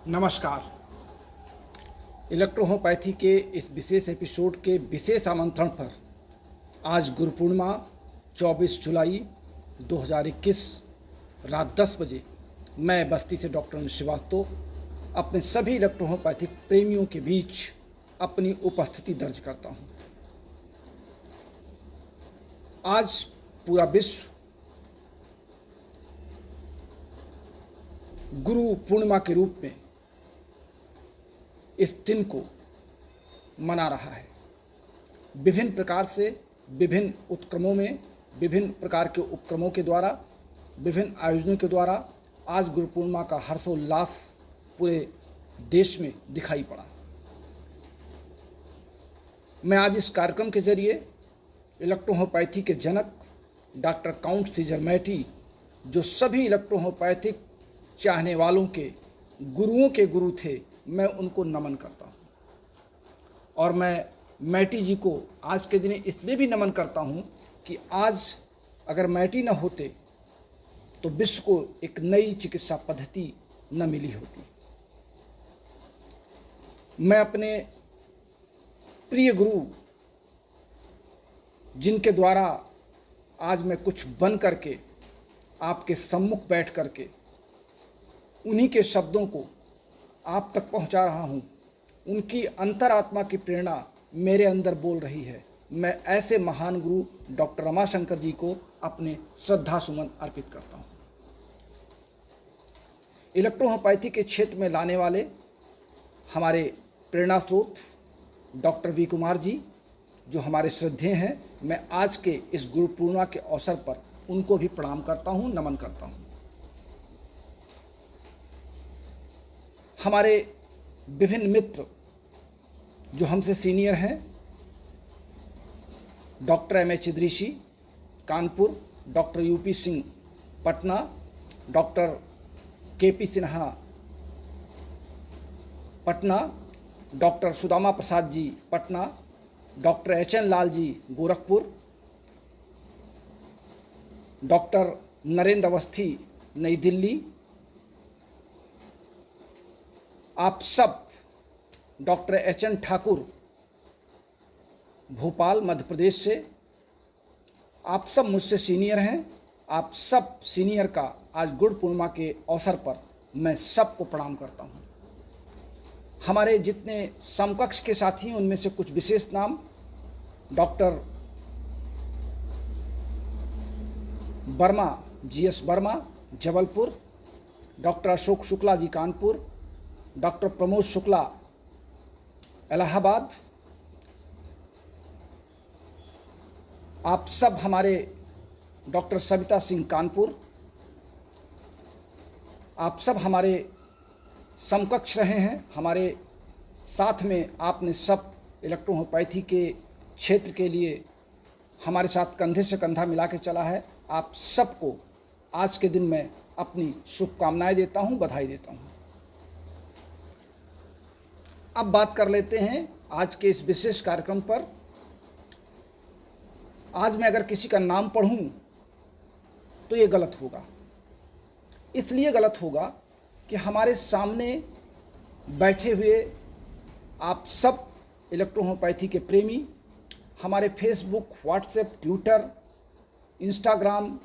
नमस्कार। इलेक्ट्रोहोम्योपैथी के इस विशेष एपिसोड के विशेष आमंत्रण पर आज गुरु पूर्णिमा 24 जुलाई 2021 रात 10 बजे मैं बस्ती से डॉक्टर अनिल श्रीवास्तव अपने सभी इलेक्ट्रोहोम्योपैथिक प्रेमियों के बीच अपनी उपस्थिति दर्ज करता हूं। आज पूरा विश्व गुरु पूर्णिमा के रूप में इस दिन को मना रहा है। विभिन्न प्रकार से विभिन्न उत्क्रमों में विभिन्न प्रकार के उपक्रमों के द्वारा विभिन्न आयोजनों के द्वारा आज गुरु पूर्णिमा का हर्षोल्लास पूरे देश में दिखाई पड़ा। मैं आज इस कार्यक्रम के जरिए इलेक्ट्रोहोम्योपैथी के जनक डॉक्टर काउंट सीजर मैटी, जो सभी इलेक्ट्रोहोम्योपैथिक चाहने वालों के गुरुओं के गुरु थे, मैं उनको नमन करता हूँ। और मैं मैटी जी को आज के दिन इसलिए भी नमन करता हूँ कि आज अगर मैटी न होते तो विश्व को एक नई चिकित्सा पद्धति न मिली होती। मैं अपने प्रिय गुरु, जिनके द्वारा आज मैं कुछ बन करके आपके सम्मुख बैठ करके उन्हीं के शब्दों को आप तक पहुंचा रहा हूं, उनकी अंतरात्मा की प्रेरणा मेरे अंदर बोल रही है। मैं ऐसे महान गुरु डॉक्टर रमाशंकर जी को अपने श्रद्धा सुमन अर्पित करता हूं। इलेक्ट्रोहोम्योपैथी के क्षेत्र में लाने वाले हमारे प्रेरणा स्रोत डॉक्टर वी कुमार जी, जो हमारे श्रद्धेय हैं, मैं आज के इस गुरु पूर्णिमा के अवसर पर उनको भी प्रणाम करता हूं, नमन करता हूं। हमारे विभिन्न मित्र जो हमसे सीनियर हैं, doctor M H. Idrisi Kanpur, doctor U P Singh Patna, doctor K P. Sinha Patna, doctor Sudama Prasad ji Patna, doctor H N. Lal ji Gorakhpur, doctor Narendra Awasthi Nai Delhi, आप सब, डॉक्टर एच.एन. ठाकुर भोपाल मध्य प्रदेश से, आप सब मुझसे सीनियर हैं। आप सब सीनियर का आज गुरु पूर्णिमा के अवसर पर मैं सबको प्रणाम करता हूं। हमारे जितने समकक्ष के साथी हैं उनमें से कुछ विशेष नाम: doctor Verma G S. Verma Jabalpur, doctor Ashok Shukla ji Kanpur, doctor Pramod Shukla Allahabad, आप सब हमारे डॉक्टर सविता सिंह कानपुर, आप सब हमारे समकक्ष रहे हैं। हमारे साथ में आपने सब इलेक्ट्रोहोम्योपैथी के क्षेत्र के लिए हमारे साथ कंधे से कंधा मिला के चला है। आप सबको आज के दिन मैं अपनी शुभकामनाएं देता हूं, बधाई देता हूं। अब बात कर लेते हैं आज के इस विशेष कार्यक्रम पर। आज मैं अगर किसी का नाम पढ़ूं तो ये गलत होगा। इसलिए गलत होगा कि हमारे सामने बैठे हुए आप सब इलेक्ट्रोहोम्योपैथी के प्रेमी, हमारे Facebook, WhatsApp, Twitter, Instagram,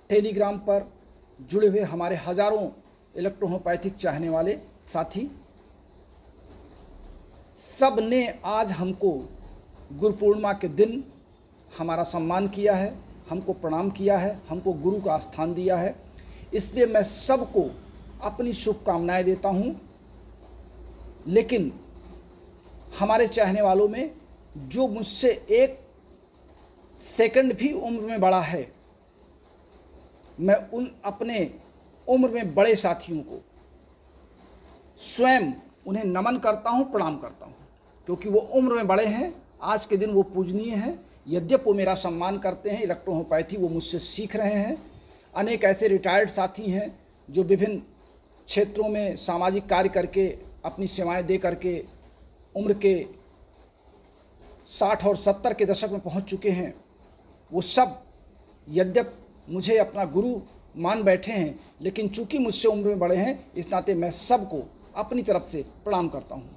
Telegram पर जुड़े हुए हमारे हजारों इलेक्ट्रोहोम्योपैथिक चाहने वाले साथी, सब ने आज हमको गुरु पूर्णिमा के दिन हमारा सम्मान किया है, हमको प्रणाम किया है, हमको गुरु का स्थान दिया है। इसलिए मैं सबको अपनी शुभकामनाएं देता हूं। लेकिन हमारे चाहने वालों में जो मुझसे एक सेकंड भी उम्र में बड़ा है, मैं उन अपने उम्र में बड़े साथियों को स्वयं उन्हें नमन करता हूं, प्रणाम करता हूं, क्योंकि वो उम्र में बड़े हैं। आज के दिन वो पूजनीय हैं। यद्यपि वो मेरा सम्मान करते हैं, इलेक्ट्रोहोम्योपैथी वो मुझसे सीख रहे हैं। अनेक ऐसे रिटायर्ड साथी हैं जो विभिन्न क्षेत्रों में सामाजिक कार्य करके अपनी सेवाएं दे करके उम्र के 60 और 70 के दशक में पहुंच चुके हैं। वो सब यद्यपि मुझे अपना गुरु मान बैठे हैं, लेकिन चूंकि मुझसे उम्र में बड़े हैं, इस नाते मैं सबको अपनी तरफ से प्रणाम करता हूँ।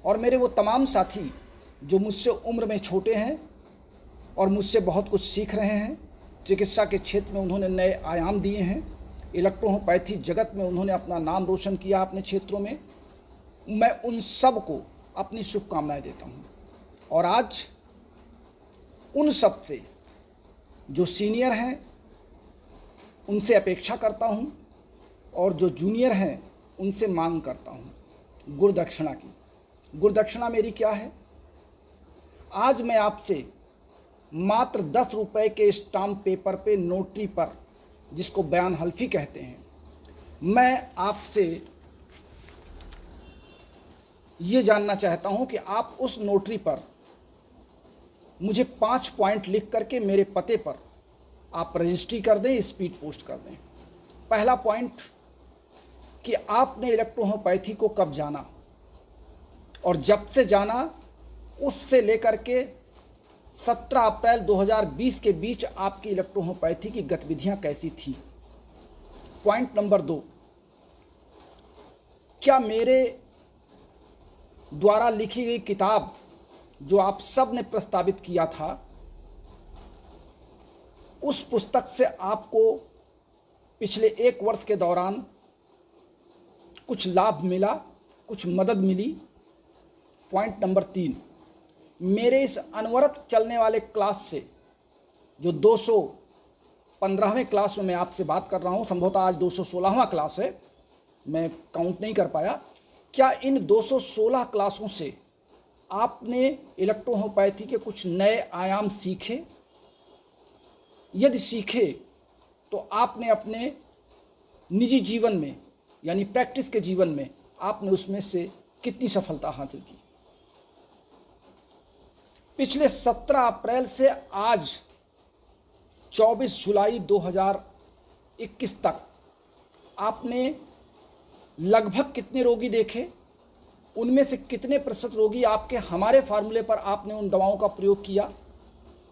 और मेरे वो तमाम साथी जो मुझसे उम्र में छोटे हैं और मुझसे बहुत कुछ सीख रहे हैं, चिकित्सा के क्षेत्र में उन्होंने नए आयाम दिए हैं, इलेक्ट्रोहोम्योपैथी जगत में उन्होंने अपना नाम रोशन किया अपने क्षेत्रों में, मैं उन सब को अपनी शुभकामनाएं देता हूँ। और आज उन सब से जो सीनियर हैं उनसे अपेक्षा करता हूँ और जो जूनियर हैं उनसे मांग करता हूँ गुरुदक्षिणा की। गुरुदक्षिणा मेरी क्या है? आज मैं आपसे मात्र 10 रुपए के स्टाम्प पेपर पे, नोटरी पर, जिसको बयान हल्फी कहते हैं, मैं आपसे ये जानना चाहता हूं कि आप उस नोटरी पर मुझे 5 पॉइंट लिख करके मेरे पते पर आप रजिस्ट्री कर दें, स्पीड पोस्ट कर दें। पहला पॉइंट कि आपने इलेक्ट्रोहोम्योपैथी को कब जाना और जब से जाना उससे लेकर के 17 अप्रैल 2020 के बीच आपकी इलेक्ट्रोहोम्योपैथी की गतिविधियां कैसी थी। पॉइंट नंबर 2, क्या मेरे द्वारा लिखी गई किताब जो आप सब ने प्रस्तावित किया था, उस पुस्तक से आपको पिछले 1 वर्ष के दौरान कुछ लाभ मिला, कुछ मदद मिली। पॉइंट नंबर 3, मेरे इस अनवरत चलने वाले क्लास से, जो 215वें क्लास में मैं आपसे बात कर रहा हूँ, संभवतः आज 216वां क्लास है, मैं काउंट नहीं कर पाया, क्या इन 216 क्लासों से आपने इलेक्ट्रोहोम्योपैथी के कुछ नए आयाम सीखे? यदि सीखे तो आपने अपने निजी जीवन में, यानी प्रैक्टिस के जीवन में, आपने उसमें से कितनी सफलता हासिल की? पिछले 17 अप्रैल से आज 24 जुलाई 2021 तक आपने लगभग कितने रोगी देखे? उनमें से कितने प्रतिशत रोगी आपके हमारे फार्मूले पर आपने उन दवाओं का प्रयोग किया?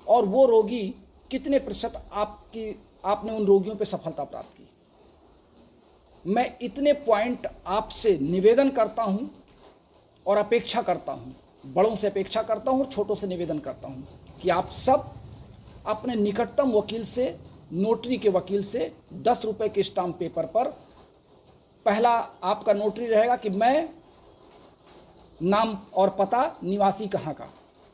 और वो रोगी कितने प्रतिशत आपने उन रोगियों पर सफलता प्राप्त की? मैं इतने पॉइंट आपसे निवेदन करता हूं और अपेक्षा करता हूं, बड़ों से अपेक्षा करता हूं और छोटों से निवेदन करता हूं कि आप सब अपने निकटतम वकील से, नोटरी के वकील से 10 रुपए के स्टाम्प पेपर पर, पहला आपका नोटरी रहेगा कि मैं नाम और पता, निवासी कहाँ का।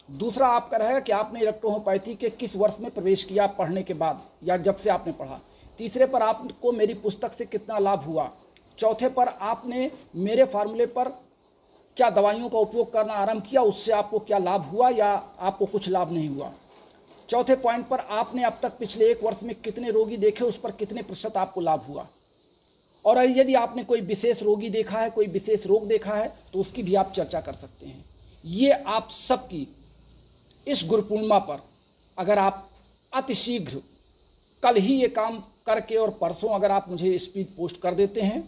दूसरा आपका रहेगा कि आपने इलेक्ट्रोहोम्योपैथी के किस वर्ष में प्रवेश किया पढ़ने के बाद या जब से आपने पढ़ा। तीसरे पर आपको मेरी पुस्तक से कितना लाभ हुआ। चौथे पर आपने मेरे फार्मूले पर क्या दवाइयों का उपयोग करना आरंभ किया, उससे आपको क्या लाभ हुआ या आपको कुछ लाभ नहीं हुआ। चौथे पॉइंट पर आपने अब तक पिछले 1 वर्ष में कितने रोगी देखे, उस पर कितने प्रतिशत आपको लाभ हुआ। और यदि आपने कोई विशेष रोगी देखा है, कोई विशेष रोग देखा है, तो उसकी भी आप चर्चा कर सकते हैं। ये आप सबकी इस गुरु पूर्णिमा पर अगर आप अतिशीघ्र कल ही ये काम करके और परसों अगर आप मुझे स्पीड पोस्ट कर देते हैं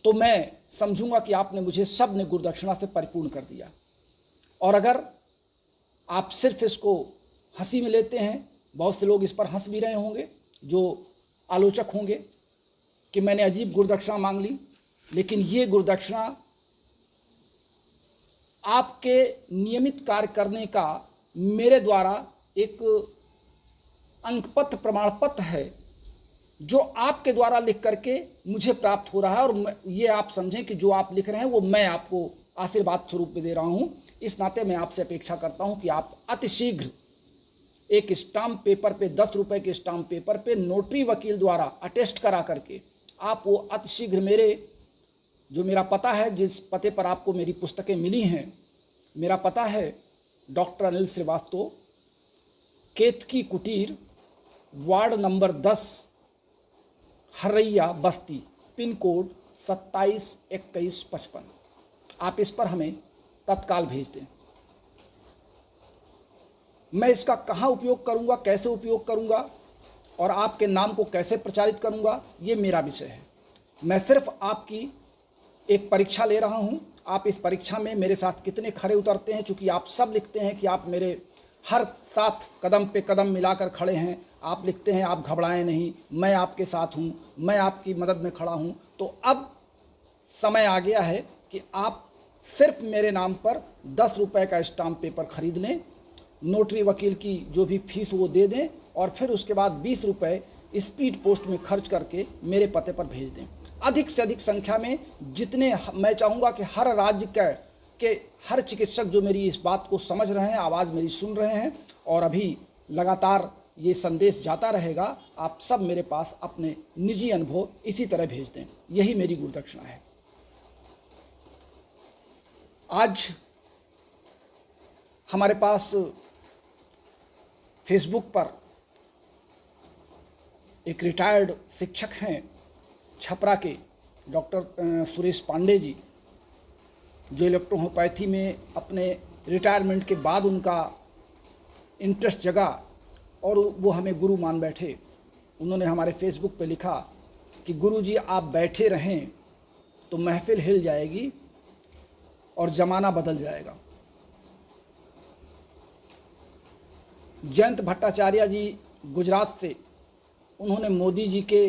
तो मैं समझूंगा कि आपने मुझे सब ने गुरुदक्षिणा से परिपूर्ण कर दिया। और अगर आप सिर्फ इसको हंसी में लेते हैं, बहुत से लोग इस पर हंस भी रहे होंगे जो आलोचक होंगे कि मैंने अजीब गुरुदक्षिणा मांग ली, लेकिन ये गुरुदक्षिणा आपके नियमित कार्य करने का मेरे द्वारा एक अंकपत्र, प्रमाण पत्र है जो आपके द्वारा लिख करके मुझे प्राप्त हो रहा है। और ये आप समझें कि जो आप लिख रहे हैं वो मैं आपको आशीर्वाद स्वरूप में दे रहा हूँ। इस नाते मैं आपसे अपेक्षा करता हूँ कि आप अतिशीघ्र एक स्टाम्प पेपर पे, 10 रुपए के स्टाम्प पेपर पे नोटरी वकील द्वारा अटेस्ट करा करके आप वो अतिशीघ्र जो मेरा पता है, जिस पते पर आपको मेरी पुस्तकें मिली हैं, मेरा पता है डॉक्टर अनिल श्रीवास्तव, केतकी कुटीर, वार्ड नंबर 10, हरैया बस्ती, पिन कोड 272155। आप इस पर हमें तत्काल भेज दें। मैं इसका कहाँ उपयोग करूँगा, कैसे उपयोग करूँगा और आपके नाम को कैसे प्रचारित करूँगा, ये मेरा विषय है। मैं सिर्फ आपकी एक परीक्षा ले रहा हूँ। आप इस परीक्षा में मेरे साथ कितने खरे उतरते हैं, चूँकि आप सब लिखते हैं कि आप मेरे हर साथ कदम पे कदम मिलाकर खड़े हैं। आप लिखते हैं आप घबराएं नहीं, मैं आपके साथ हूँ, मैं आपकी मदद में खड़ा हूँ। तो अब समय आ गया है कि आप सिर्फ मेरे नाम पर 10 रुपए का स्टाम्प पेपर खरीद लें, नोटरी वकील की जो भी फीस वो दे दें और फिर उसके बाद 20 रुपए स्पीड पोस्ट में खर्च करके मेरे पते पर भेज दें। अधिक से अधिक संख्या में जितने, मैं चाहूँगा कि हर राज्य के हर चिकित्सक जो मेरी इस बात को समझ रहे हैं, आवाज़ मेरी सुन रहे हैं और अभी लगातार ये संदेश जाता रहेगा, आप सब मेरे पास अपने निजी अनुभव इसी तरह भेज दें। यही मेरी गुरुदक्षिणा है। आज हमारे पास फेसबुक पर एक रिटायर्ड शिक्षक हैं छपरा के, डॉक्टर सुरेश पांडे जी, जो इलेक्ट्रोहोम्योपैथी में अपने रिटायरमेंट के बाद उनका इंटरेस्ट जगा और वो हमें गुरु मान बैठे। उन्होंने हमारे फेसबुक पे लिखा कि गुरुजी आप बैठे रहें तो महफिल हिल जाएगी और ज़माना बदल जाएगा। जयंत भट्टाचार्य जी गुजरात से, उन्होंने मोदी जी के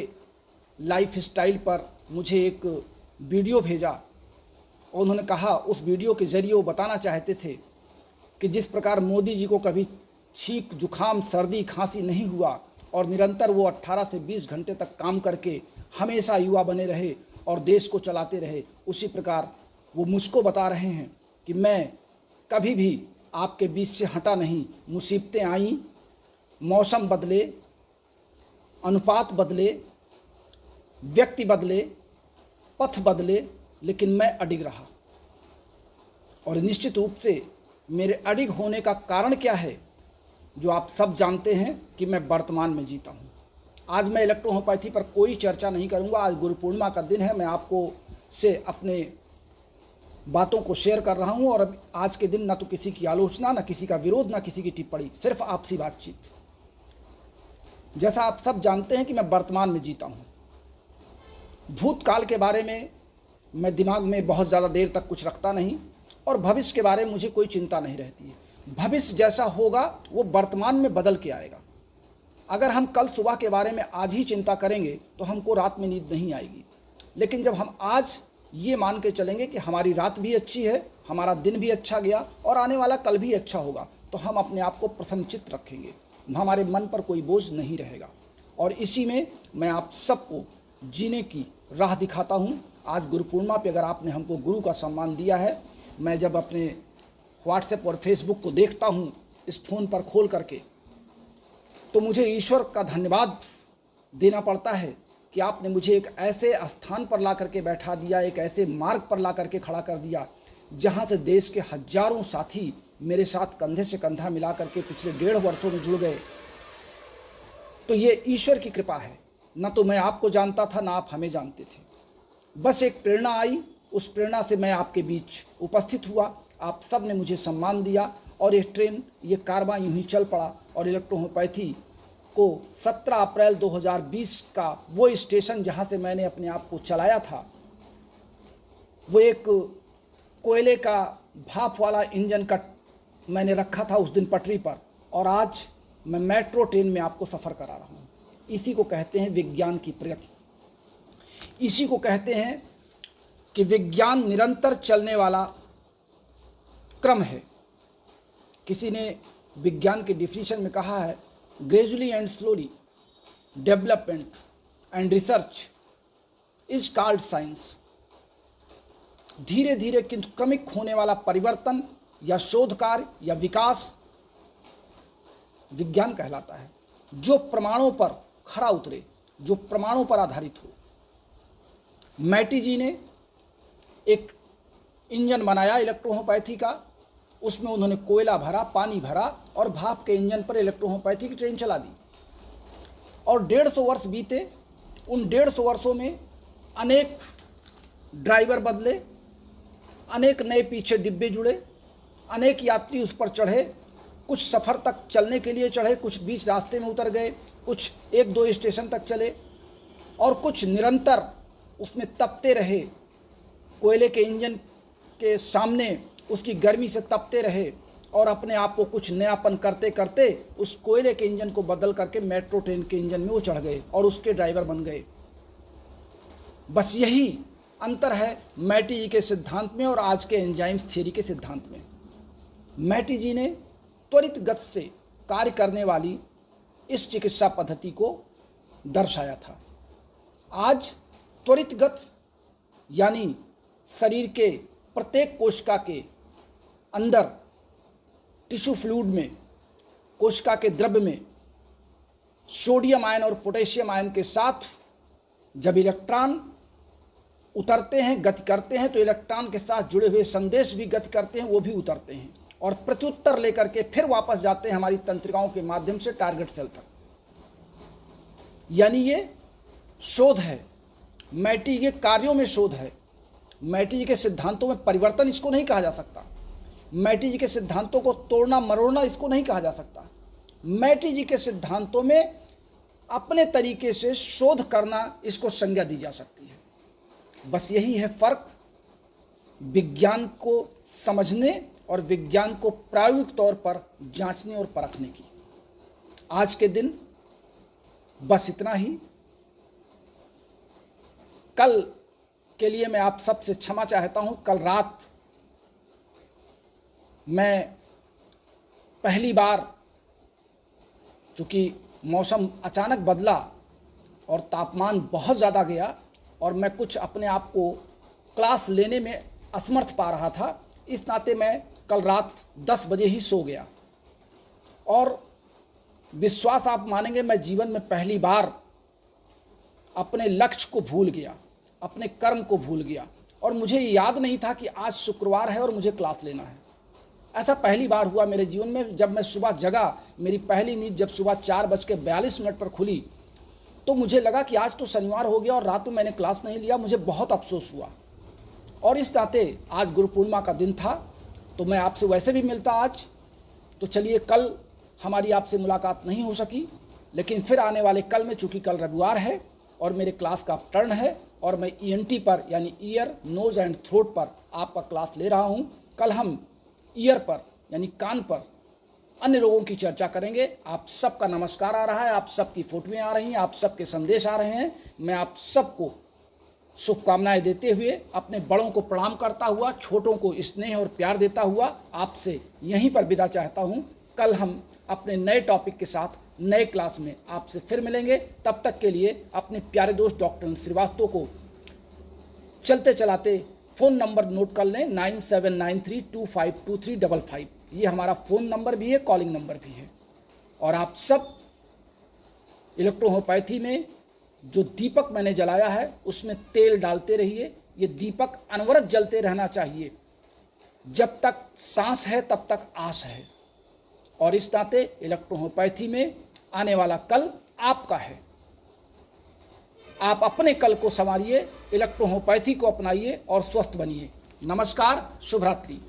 लाइफ स्टाइल पर मुझे एक वीडियो भेजा और उन्होंने कहा, उस वीडियो के ज़रिए वो बताना चाहते थे कि जिस प्रकार मोदी जी को कभी छींक जुखाम सर्दी खांसी नहीं हुआ और निरंतर वो 18 से 20 घंटे तक काम करके हमेशा युवा बने रहे और देश को चलाते रहे, उसी प्रकार वो मुझको बता रहे हैं कि मैं कभी भी आपके बीच से हटा नहीं। मुसीबतें आईं, मौसम बदले, अनुपात बदले, व्यक्ति बदले, पथ बदले, लेकिन मैं अडिग रहा। और निश्चित रूप से मेरे अडिग होने का कारण क्या है, जो आप सब जानते हैं कि मैं वर्तमान में जीता हूँ। आज मैं इलेक्ट्रोहोम्योपैथी पर कोई चर्चा नहीं करूँगा। आज गुरु पूर्णिमा का दिन है, मैं आपको से अपने बातों को शेयर कर रहा हूँ और अब आज के दिन ना तो किसी की आलोचना, ना किसी का विरोध, ना किसी की टिप्पणी, सिर्फ आपसी बातचीत। जैसा आप सब जानते हैं कि मैं वर्तमान में जीता हूँ। भूतकाल के बारे में मैं दिमाग में बहुत ज़्यादा देर तक कुछ रखता नहीं और भविष्य के बारे में मुझे कोई चिंता नहीं रहती है। भविष्य जैसा होगा वो वर्तमान में बदल के आएगा। अगर हम कल सुबह के बारे में आज ही चिंता करेंगे तो हमको रात में नींद नहीं आएगी, लेकिन जब हम आज ये मान के चलेंगे कि हमारी रात भी अच्छी है, हमारा दिन भी अच्छा गया और आने वाला कल भी अच्छा होगा, तो हम अपने आप को प्रसन्नचित्त रखेंगे, हमारे मन पर कोई बोझ नहीं रहेगा। और इसी में मैं आप सबको जीने की राह दिखाता हूँ। आज गुरु पूर्णिमा पे अगर आपने हमको गुरु का सम्मान दिया है, मैं जब अपने व्हाट्सएप और फेसबुक को देखता हूँ इस फ़ोन पर खोल करके, तो मुझे ईश्वर का धन्यवाद देना पड़ता है कि आपने मुझे एक ऐसे स्थान पर ला करके बैठा दिया, एक ऐसे मार्ग पर ला करके खड़ा कर दिया जहाँ से देश के हजारों साथी मेरे साथ कंधे से कंधा मिला करके पिछले 1.5 वर्षों में जुड़ गए। तो ये ईश्वर की कृपा है। न तो मैं आपको जानता था, ना आप हमें जानते थे। बस एक प्रेरणा आई, उस प्रेरणा से मैं आपके बीच उपस्थित हुआ, आप सब ने मुझे सम्मान दिया और ये ट्रेन, ये कारवां यूं ही चल पड़ा। और इलेक्ट्रोहोम्योपैथी को 17 अप्रैल 2020 का वो स्टेशन जहाँ से मैंने अपने आप को चलाया था, वो एक कोयले का भाप वाला इंजन का मैंने रखा था उस दिन पटरी पर, और आज मैं मेट्रो ट्रेन में आपको सफ़र करा रहा हूँ। इसी को कहते हैं विज्ञान की प्रगति। इसी को कहते हैं कि विज्ञान निरंतर चलने वाला क्रम है। किसी ने विज्ञान के डिफिनीशन में कहा है, gradually and slowly development and research is called science. धीरे धीरे किंतु क्रमिक होने वाला परिवर्तन या शोध कार्य या विकास विज्ञान कहलाता है, जो प्रमाणों पर खरा उतरे, जो प्रमाणों पर आधारित हो। मैटी जी ने एक इंजन बनाया इलेक्ट्रोहोम्योपैथी का, उसमें उन्होंने कोयला भरा, पानी भरा और भाप के इंजन पर इलेक्ट्रोहोम्योपैथी की ट्रेन चला दी। और 150 वर्ष बीते। उन 150 वर्षों में अनेक ड्राइवर बदले, अनेक नए पीछे डिब्बे जुड़े, अनेक यात्री उस पर चढ़े। कुछ सफ़र तक चलने के लिए चढ़े, कुछ बीच रास्ते में उतर गए, कुछ 1-2 स्टेशन तक चले और कुछ निरंतर उसमें तपते रहे। कोयले के इंजन के सामने उसकी गर्मी से तपते रहे और अपने आप को कुछ नयापन करते करते उस कोयले के इंजन को बदल करके मेट्रो ट्रेन के इंजन में वो चढ़ गए और उसके ड्राइवर बन गए। बस यही अंतर है मैटी जी के सिद्धांत में और आज के एंजाइम्स थियरी के सिद्धांत में। मैटी जी ने त्वरित गति से कार्य करने वाली इस चिकित्सा पद्धति को दर्शाया था। आज त्वरित गति यानी शरीर के प्रत्येक कोशिका के अंदर टिश्यू फ्लूइड में, कोशिका के द्रव्य में सोडियम आयन और पोटेशियम आयन के साथ जब इलेक्ट्रॉन उतरते हैं, गति करते हैं, तो इलेक्ट्रॉन के साथ जुड़े हुए संदेश भी गति करते हैं, वो भी उतरते हैं और प्रत्युत्तर लेकर के फिर वापस जाते हैं हमारी तंत्रिकाओं के माध्यम से टारगेट सेल तक। यानी ये शोध है, मैटी के कार्यों में शोध है। मैटी जी के सिद्धांतों में परिवर्तन इसको नहीं कहा जा सकता। मैटी जी के सिद्धांतों को तोड़ना मरोड़ना इसको नहीं कहा जा सकता। मैटी जी के सिद्धांतों में अपने तरीके से शोध करना, इसको संज्ञा दी जा सकती है। बस यही है फर्क विज्ञान को समझने और विज्ञान को प्रायोगिक तौर पर जांचने और परखने की। आज के दिन बस इतना ही। कल के लिए मैं आप सबसे क्षमा चाहता हूं। कल रात मैं पहली बार, चूंकि मौसम अचानक बदला और तापमान बहुत ज़्यादा गया और मैं कुछ अपने आप को क्लास लेने में असमर्थ पा रहा था, इस नाते मैं कल रात 10 बजे ही सो गया। और विश्वास आप मानेंगे, मैं जीवन में पहली बार अपने लक्ष्य को भूल गया, अपने कर्म को भूल गया और मुझे याद नहीं था कि आज शुक्रवार है और मुझे क्लास लेना है। ऐसा पहली बार हुआ मेरे जीवन में। जब मैं सुबह जगा, मेरी पहली नींद जब सुबह 4:42 पर खुली, तो मुझे लगा कि आज तो शनिवार हो गया और रात में मैंने क्लास नहीं लिया। मुझे बहुत अफसोस हुआ और इस नाते आज गुरु पूर्णिमा का दिन था, तो मैं आपसे वैसे भी मिलता आज। तो चलिए, कल हमारी आपसे मुलाकात नहीं हो सकी, लेकिन फिर आने वाले कल में, चूँकि कल रविवार है और मेरे क्लास का टर्न है और मैं ENT पर यानी ईयर, नोज एंड थ्रोट पर आपका क्लास ले रहा हूँ। कल हम ईयर पर यानी कान पर अन्य रोगों की चर्चा करेंगे। आप सबका नमस्कार आ रहा है, आप सबकी फोटोएं आ रही हैं, आप सबके संदेश आ रहे हैं। मैं आप सबको शुभकामनाएं देते हुए, अपने बड़ों को प्रणाम करता हुआ, छोटों को स्नेह और प्यार देता हुआ आपसे यहीं पर विदा चाहता हूं। कल हम अपने नए टॉपिक के साथ नए क्लास में आपसे फिर मिलेंगे। तब तक के लिए अपने प्यारे दोस्त डॉक्टर श्रीवास्तव को चलते चलाते फ़ोन नंबर नोट कर लें, 9793252355। ये हमारा फ़ोन नंबर भी है, कॉलिंग नंबर भी है। और आप सब इलेक्ट्रोहोम्योपैथी में जो दीपक मैंने जलाया है उसमें तेल डालते रहिए। ये दीपक अनवरत जलते रहना चाहिए। जब तक सांस है तब तक आस है। और इस नाते इलेक्ट्रोहोम्योपैथी में आने वाला कल आपका है। आप अपने कल को संवारिए, इलेक्ट्रोहोम्योपैथी को अपनाइए और स्वस्थ बनिए। नमस्कार, शुभ रात्रि।